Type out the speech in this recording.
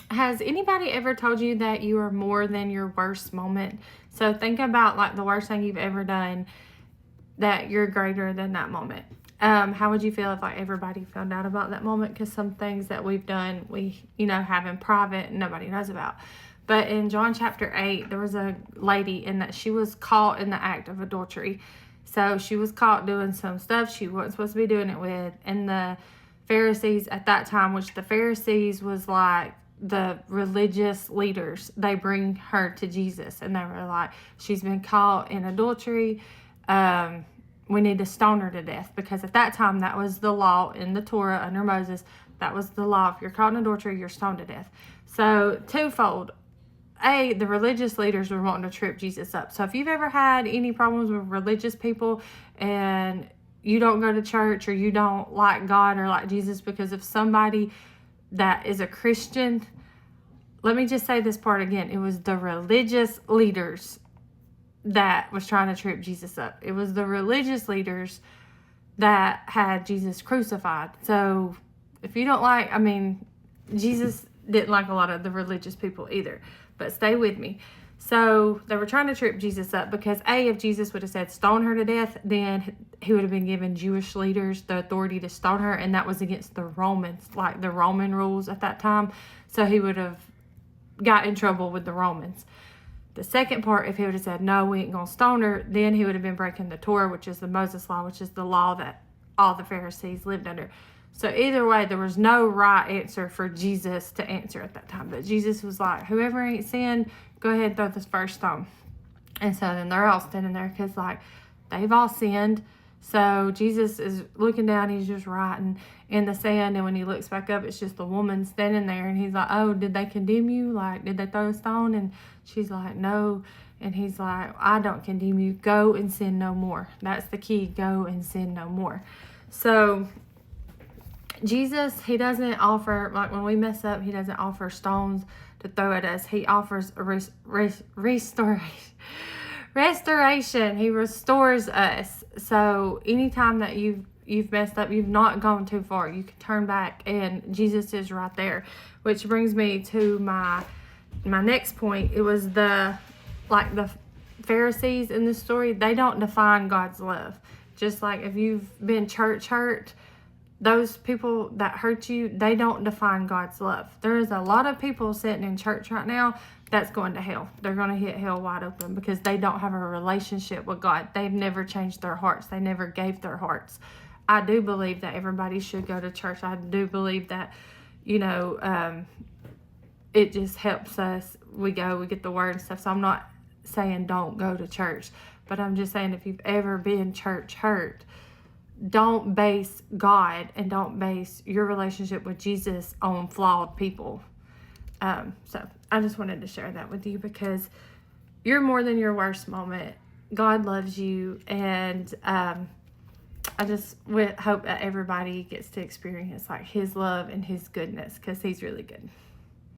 Has anybody ever told you that you are more than your worst moment? So think about like the worst thing you've ever done, that you're greater than that moment. How would you feel if like everybody found out about that moment? Because some things that we've done, we, have in private and nobody knows about. But in John chapter 8, there was a lady in that she was caught in the act of adultery. So she was caught doing some stuff she wasn't supposed to be doing it with. And the Pharisees at that time, which the Pharisees was like the religious leaders, they bring her to Jesus. And they were like, she's been caught in adultery. We need to stone her to death, because at that time that was the law in the Torah under Moses. That was the law. If you're caught in adultery, you're stoned to death. So twofold. The religious leaders were wanting to trip Jesus up. So if you've ever had any problems with religious people and you don't go to church or you don't like God or like Jesus because of somebody that is a Christian, let me just say this part again. It was the religious leaders that was trying to trip Jesus up. It was the religious leaders that had Jesus crucified. So if you don't like, Jesus didn't like a lot of the religious people either. But stay with me. So they were trying to trip Jesus up because if Jesus would have said stone her to death, then he would have been given Jewish leaders the authority to stone her, and that was against the Romans, like the Roman rules at that time. So he would have got in trouble with the Romans. The second part, if he would have said, no, we ain't going to stone her, then he would have been breaking the Torah, which is the Moses law, which is the law that all the Pharisees lived under. So either way, there was no right answer for Jesus to answer at that time. But Jesus was like, whoever ain't sinned, go ahead and throw this first stone. And so then they're all standing there because, like, they've all sinned. So Jesus is looking down. He's just writing in the sand. And when he looks back up, it's just the woman standing there. And he's like, oh, did they condemn you? Like, did they throw a stone? And she's like, no. And he's like, I don't condemn you. Go and sin no more. That's the key. Go and sin no more. So Jesus, he doesn't offer, like when we mess up, he doesn't offer stones to throw at us. He offers a restoration. He restores us. So anytime that you've messed up, you've not gone too far, you can turn back and Jesus is right there. Which brings me to my next point. It was the Pharisees in this story, they don't define God's love. Just like if you've been church hurt, those people that hurt you, they don't define God's love. There is a lot of people sitting in church right now that's going to hell. They're going to hit hell wide open because they don't have a relationship with God. They've never changed their hearts. They never gave their hearts. I do believe that everybody should go to church. I do believe that, it just helps us. We get the word and stuff. So I'm not saying don't go to church, but I'm just saying if you've ever been church hurt, don't base God and don't base your relationship with Jesus on flawed people. So I just wanted to share that with you because you're more than your worst moment. God loves you, and I just hope that everybody gets to experience like his love and his goodness because he's really good.